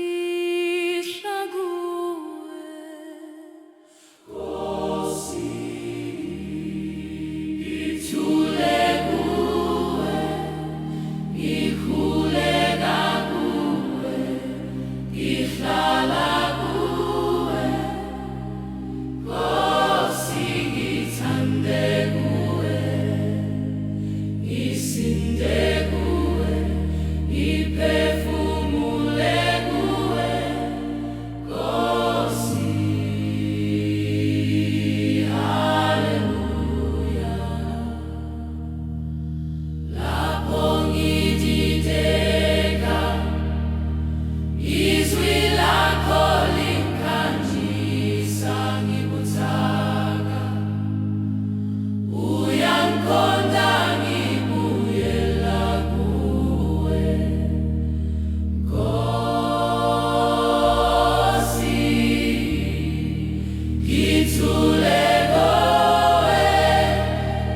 yafihla kuwe. Nkosi, ngithule kuwe, ngikhuleka kuwe, ngihlala kuwe. Nkosi, ngithande kuwe, ngisinde kuwe, ngiphefumule kuwe. Nkosi, haleluya. Lapho ngidideka, izwi lakho lingikhanyisa ngibuthaka. Uyangikhonza ngibuyela kuwe. Nkosi, ngithule kuwe,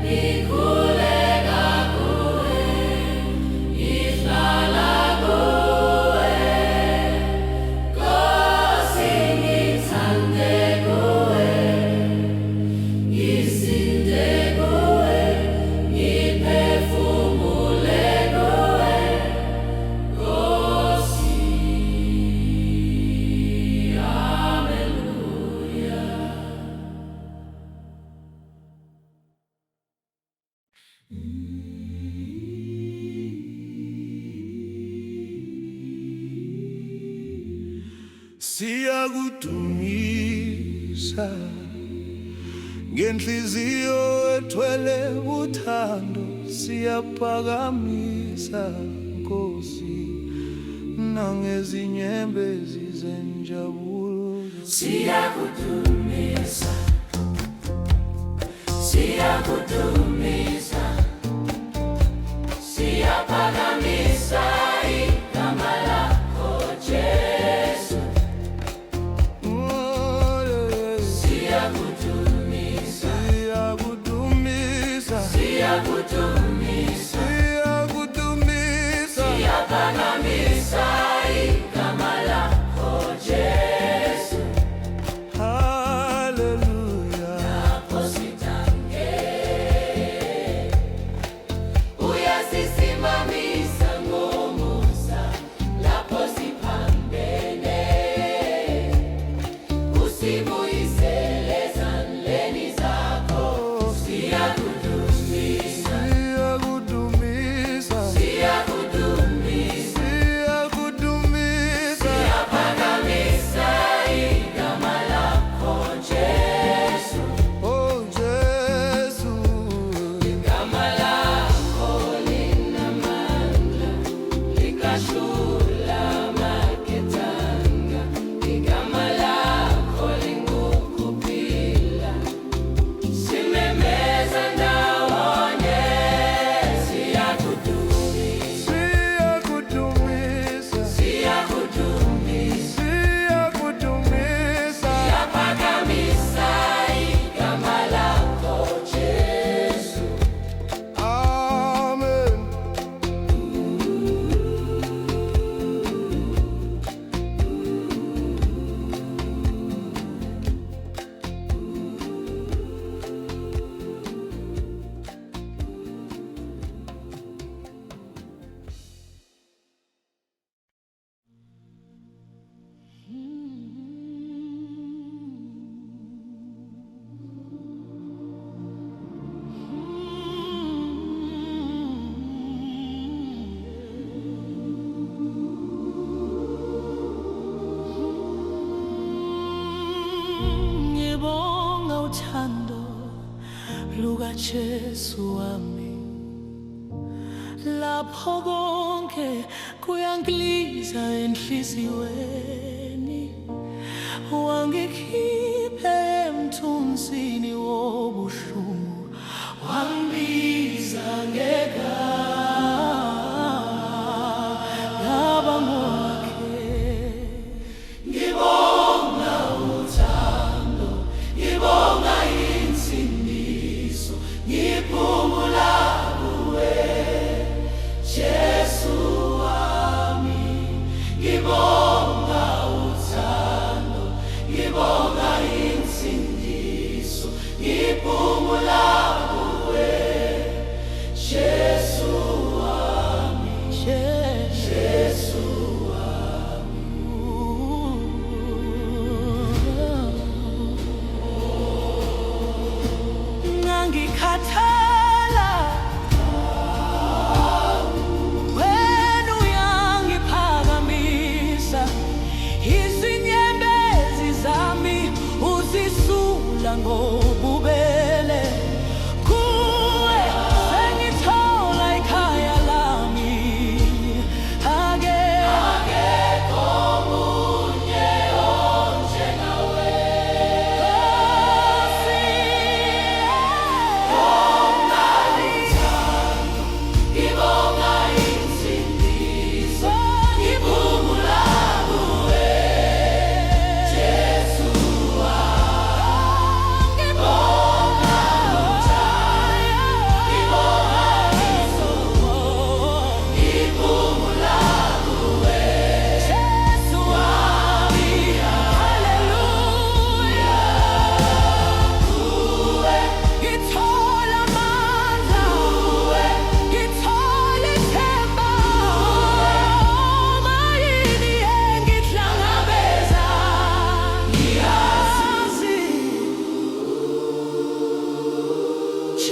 ngikhuleka kuwe, ngihlala kuwe. Nkosi, ngithande kuwe, ngisinde kuwe, ngiphefumule kuwe. Nkosi, haleluya. Siyakudumisa ngenhliziyo ethwele uthando, siyaphakamisa Nkosi nangezinyembezi zenjabulo. Siyakudumisa, siyakudumisa, siyaphakamisa igama lakho Jesu. Siyakudumisa, Siyakudumisa, siyakudumisa, siyakudumisa, siyaphakamisa igama lakho Jesu. haleluya. Lapho sitange, uyasisimamisa ngomusa. Lapho siphambene, usibuyisele ezandleni zakho. Siyakudumisa, Siyakudumisa, siyakudumisa, siyakudumisa, siyaphakamisa igama lakho Jesu. oh Jesu. Igama lakho linamandla, likahlula amaketanga. Igama lakho lingukuphila, simemeza ndawonye. Siyakudumisa, Siyakudumisa, siyakudumisa, siyakudumisa, siyaphakamisa igama lakho Jesu. amen. Ngibonga uthando lukaJesu wami. Lapho konke kuyangliza enhliziyweni, wangikhipha emthunzini wobuhlungu, wangibiza ngegama wakhe. Ngibonga uthando, ngibonga insindiso, ngiphumula kuwe Jesu wami.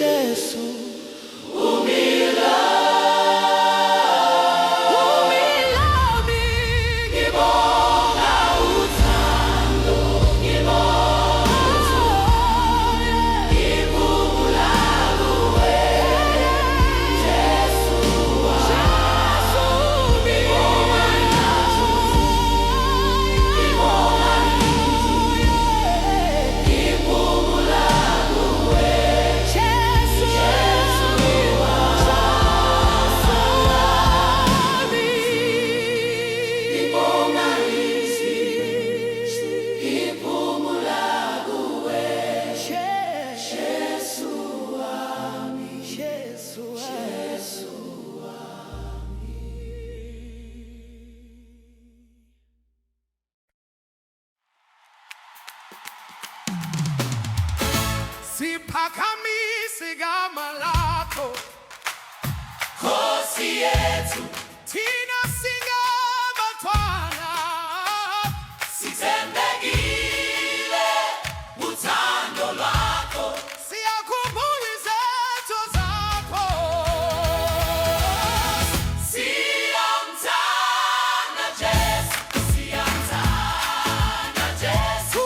Yesu. Siphakamisi gama lakho Nkosi yethu, thina singabathwala sithembekile uthando lwakho. siyakhumbula izetho zakho Siyamthanda Jesu, siyamthanda Jesu.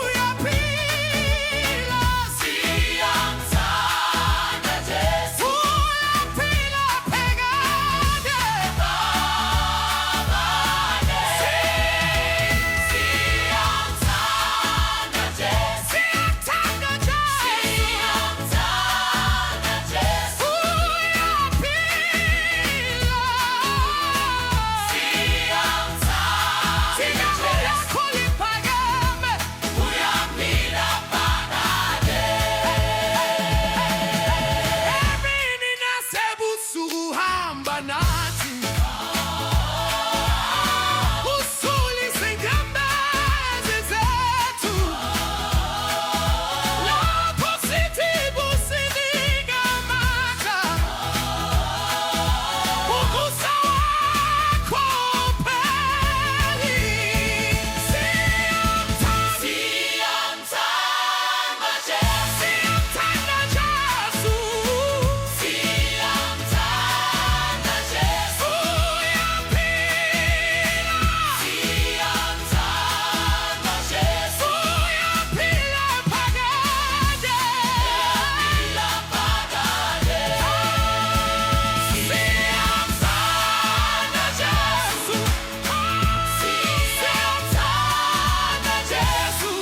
uyaphila Siyamthanda Jesu. uyaphila phekade Babane. Siyamthanda Jesu. siyamthanda Jesu Siyamthanda Jesu. uyaphila Siyamthanda Jesu. Liphakeme Uyaphila phakade. emini nasebusuku hamba nathi usulise inyembezi zethu lapho sithi businika amandla ukusa wakho pheli Siyamthanda Jesu. siyamthanda Jesu Siyamthanda Jesu. uyaphila Siyamthanda Jesu. uyaphila phakade Uyaphila phakade. Siyamthanda Jesu. Siyamthanda Jesu.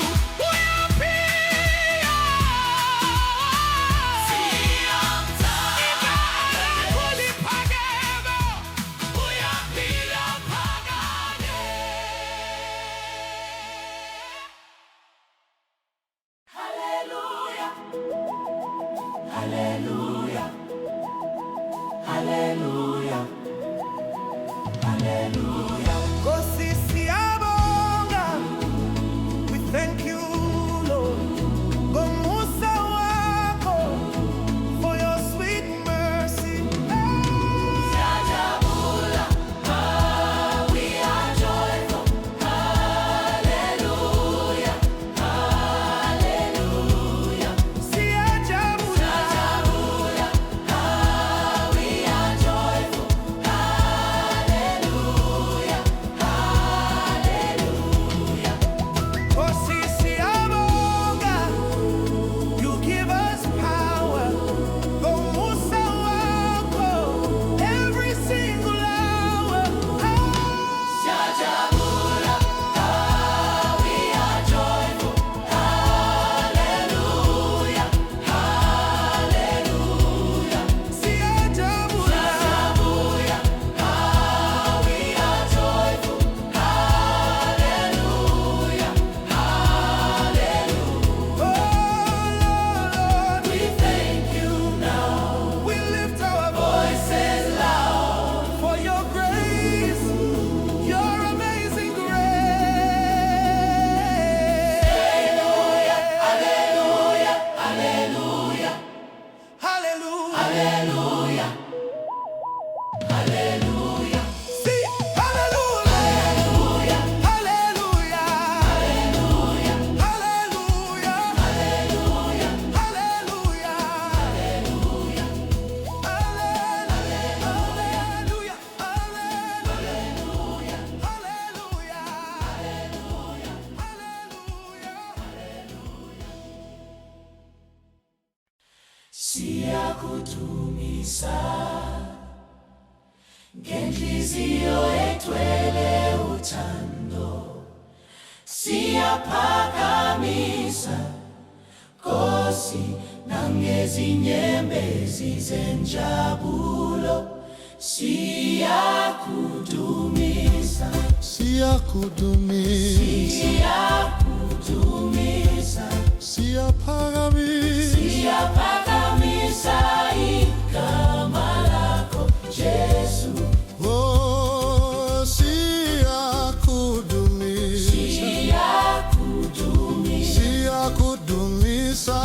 Uyaphila phakade. Hallelujah. Hallelujah. Hallelujah. Hallelujah. Nkosi siyabonga, we thank you Lord ngomusa wakho, for your sweet mercy. Siyajabula, we are joyful. Hallelujah. Hallelujah. Siyajabula, We are joyful. Hallelujah. Hallelujah. Nkosi siyabonga, you give us power ngomusa wakho every single hour. Siyajabula, we are joyful. Hallelujah. Hallelujah. Siyajabula, We are joyful. Hallelujah. Hallelujah. oh Lord, We thank you now. we lift our Voices loud. for your grace, your amazing grace. Hallelujah. Hallelujah. Hallelujah. Hallelujah. Hallelujah. See, hallelujah. Hallelujah. Hallelujah. Hallelujah. Hallelujah. siyakuthumisa ngenhliziyo etwele uthando, siyaphakamisa Nkosi nangezinyembezi zenjabulo, siyakudumisa, siyakudumisa, siyaphakamisa igama lakho Jesu. Oh, siyakudumisa,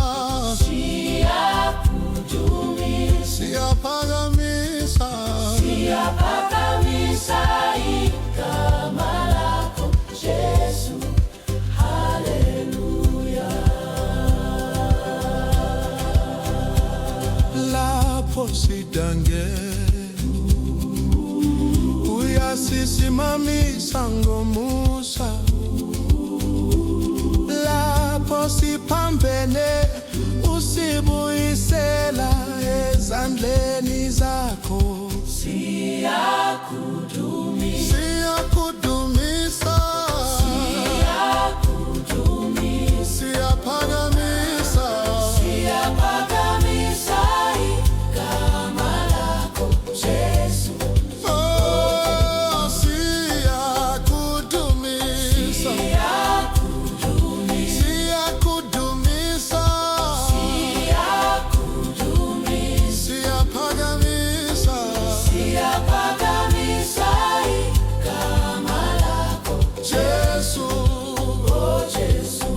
siyaphakamisa igama lakho Jesu. Haleluya. Lapho sidange uyasisimamisa ngomusa, lapho siphambene usibuyisela ezandleni zakho. Siyakudumisa, siyaphakamisa igama lakho Jesu. Oh, siyakudumisa, Siyaphakamisa igama lakho Jesu. Oh Jesu.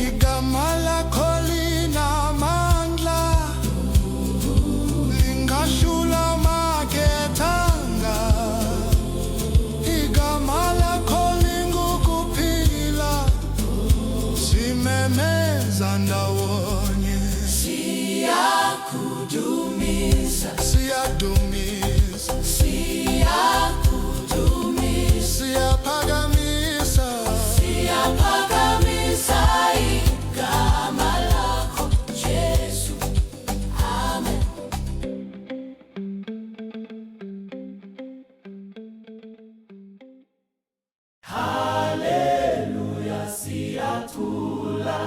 Igama lakho linamandla, lingashula makethanga. Igama lakho lingukuphila, simemeza ndawonye. Siyakudumisa, Siyadumisa, siyakudumisa, siyaphakamisa siyaphakamisa igama lakho Jesu. Amen. Haleluya, siyathula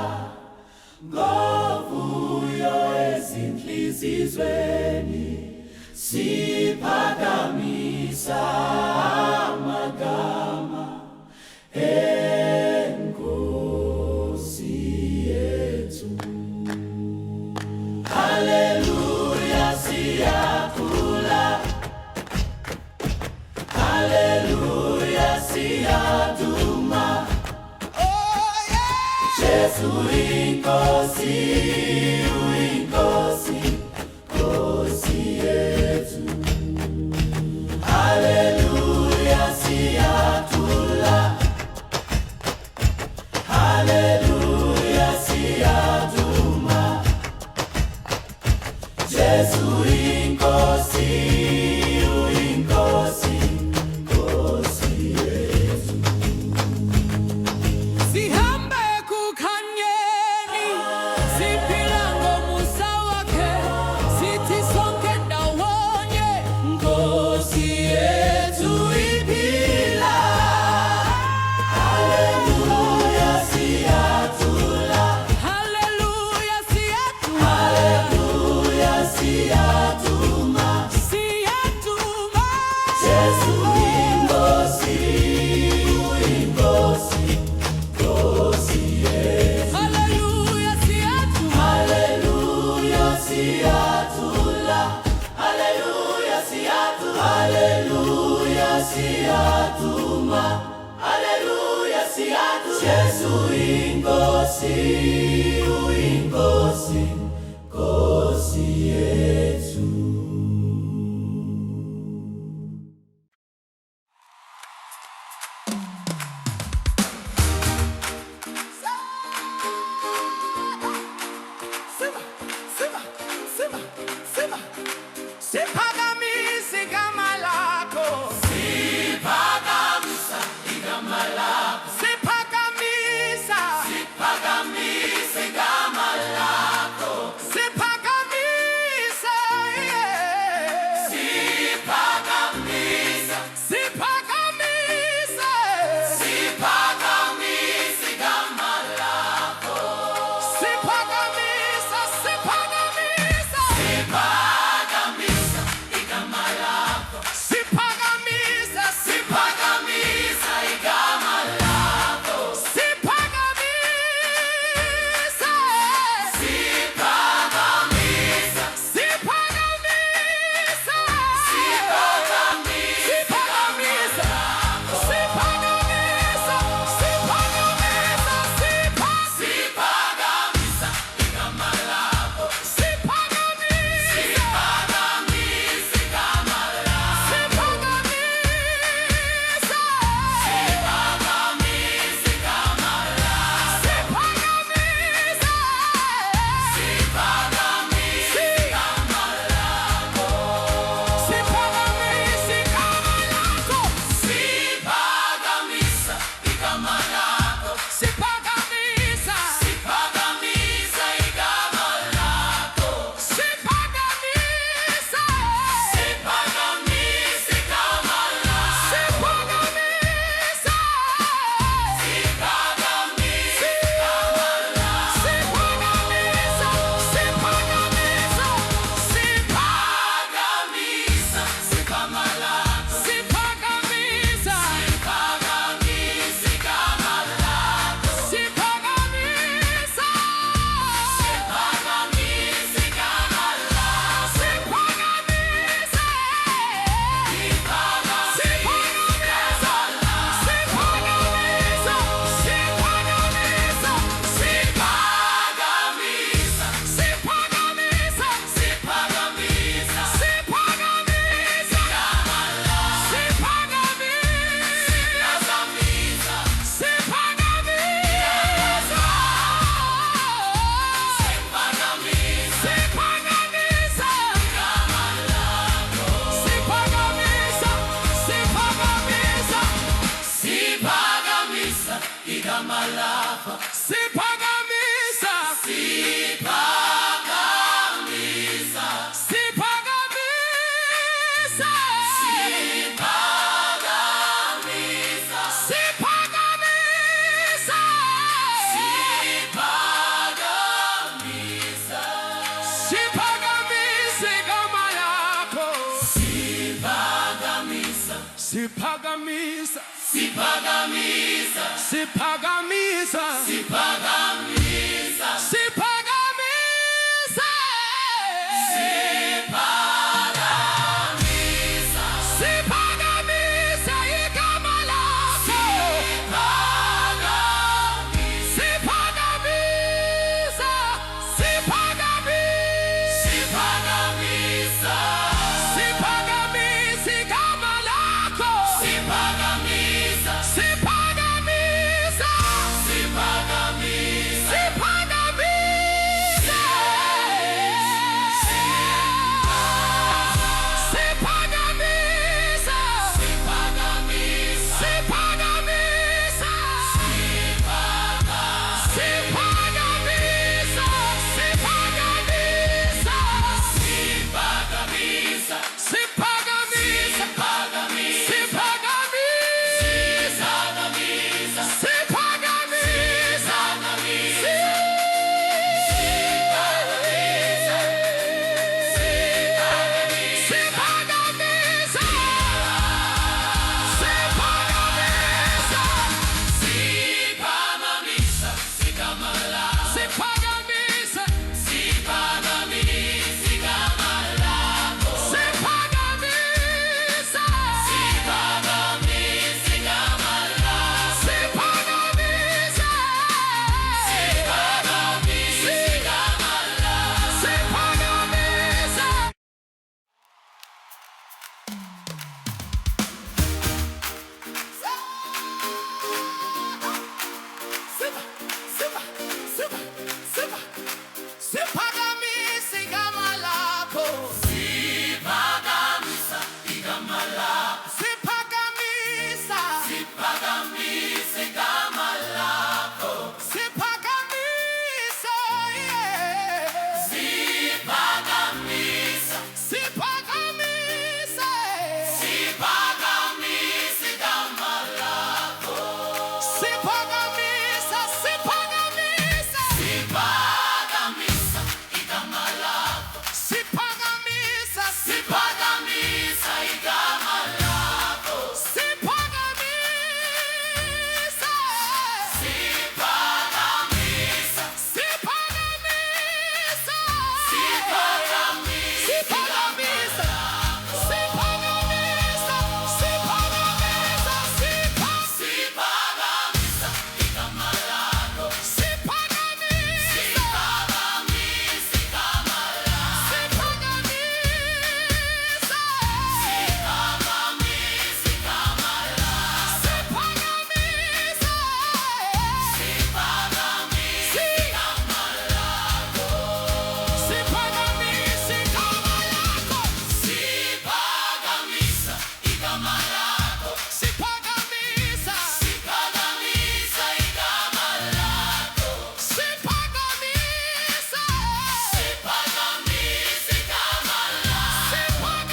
ngovuyo ezinhliziyweni, siphakamisa amagama eNkosi yethu. Haleluya, siyathula, haleluya, siyaduma, Jesu inkosi, uinkosi, Nkosi yethu. Haleluya, siyathula, haleluya, siyaduma, Jesu inkosi, uinkosi, Nkosi yethu. Sihambe kukhanyeni, siphila ngomusa wakhe, sithi sonke ndawonye, Nkosi yethu iphila. Haleluya, siyathula, Haleluya, siyaduma, haleluya, siyaduma, siyaduma. Jesu inkosi, uinkosi, Nkosi yethu. Haleluya, siyaduma, Haleluya, siyathula, haleluya, siyaduma, haleluya, siyaduma, haleluya, siyaduma, Jesu inkosi, uinkosi, Nkosi yethu. Siphakamisa igama lakho, Siphakamisa igama lakho, siphakamisa, siphakamisa igama lakho, Sipagamisa, sipagamisa, sipagamisa, sipagamisa, sipagamisa, sipagamisa, sipagamisa igama lakho. Sipagamisa, sipagamisa, sipagamisa, sipagamisa igama lakho. sipagamisa, Sipagamisa, sipagamisa, sipagamisa, sipagamisa, sipagamisa, sipagamisa, sipagamisa, sipagamisa, sipagamisa, sipagamisa, igama lako. Sipagamisa, Sipagamisa, sipagamisa, sipagamisa,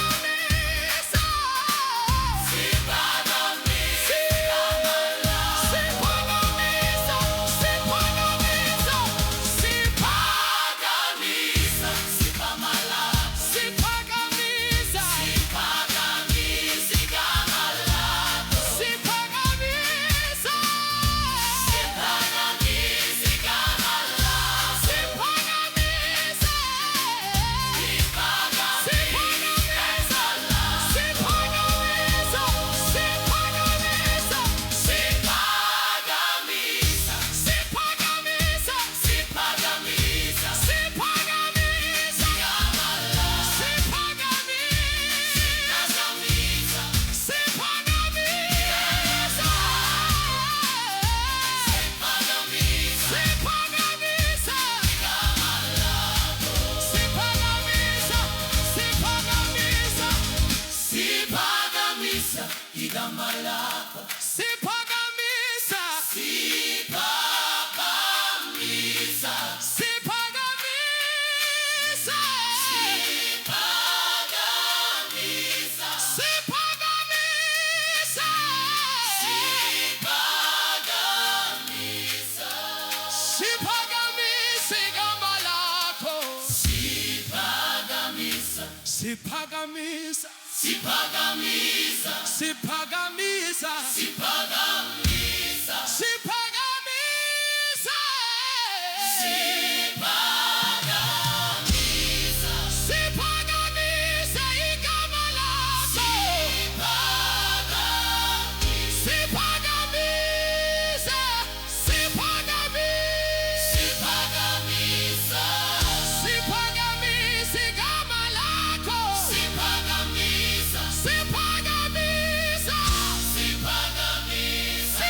sipagamisa, sipagamisa, sipagamisa igama lakho. sipagamisa, Sipagamisa, sipagamisa, sipagamisa. Sipagamisa. Sipagamisa. Sipagamisa. Sipagamisa igama lakho. Sipagamisa. Sipagamisa. Sipagamisa. Sipagamisa igama lakho. Sipagamisa. Sipagamisa. Sipagamisa.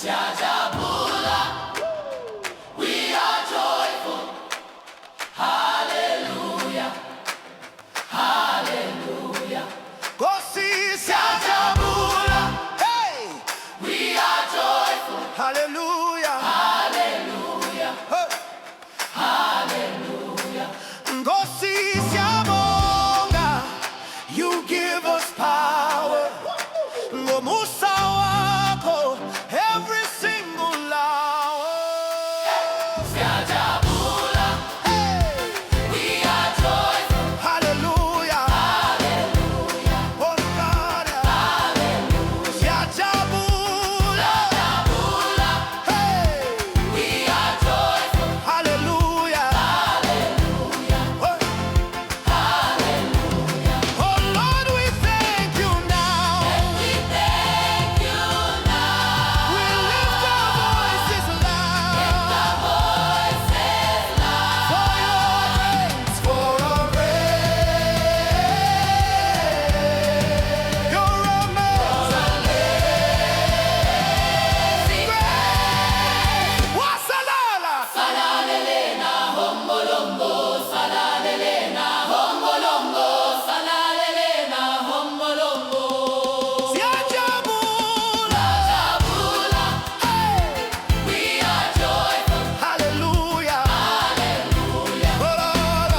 Siajabula, we are joyful. Hallelujah, hallelujah. Kosi siajabula, hey, We are joyful. hallelujah, Hallelujah, hey. hallelujah. Kosi siabonga, you give us power. Ngomusa wako, every single hour. Siajabula, Hey, we are joyful. hallelujah, Hallelujah, oh God, hallelujah. siajabula, Siajabula, hey, we are joyful. hallelujah, Hallelujah, oh. hallelujah. Oh Lord, we thank you now. We thank you now. We lift our voices loud Voices loud. for your grace, for your grace. You're amazing grace. Wasalala. Salalelena, hombolombo, salalelena, hombolombo, salalelena, hombolombo. Siajabula. Siajabula, Hey. we are joyful. Hallelujah. Hallelujah, Oh, Lord.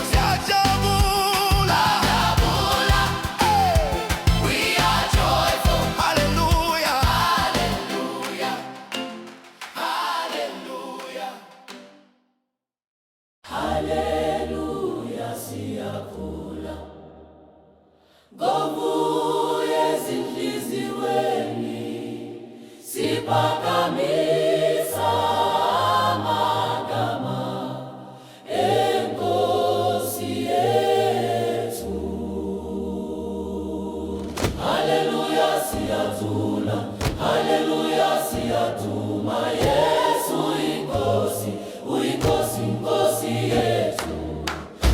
Siajabula. Siajabula, Hey. we are joyful. Hallelujah. Hallelujah, hallelujah. Hallelujah, siyakula. Ngovu yezinhliziweni siphakamisa amagama eNkosi yethu. Haleluya, siyadula. Haleluya, siyaduma. Yesu inkosi, uyinkosi, inkosi yethu.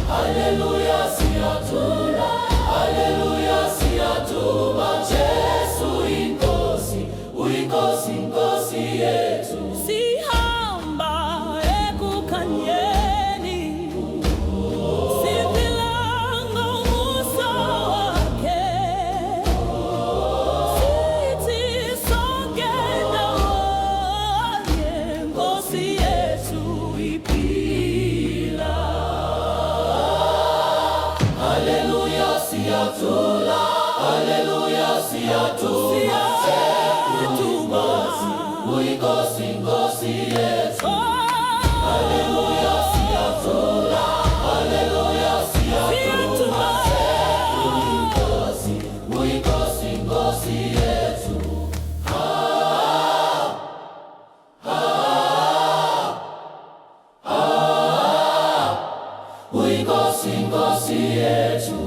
Haleluya, siyadula. Haleluya, siyaduma. Jesu inkosi, uyinkosi, inkosi yethu. Sihamba ekukhanyeni, siphilanga umusa wakhe. Sithi sonke ndawonye, Nkosi yethu iphila. Haleluya, siyadula. Haleluya, siyaduma. Siyaduma. Uyinkosi, inkosi yethu. Oh, Haleluya, siyadula. Haleluya, siyaduma. siyaduma. Uyinkosi, inkosi yethu. Uyinkosi, inkosi yethu.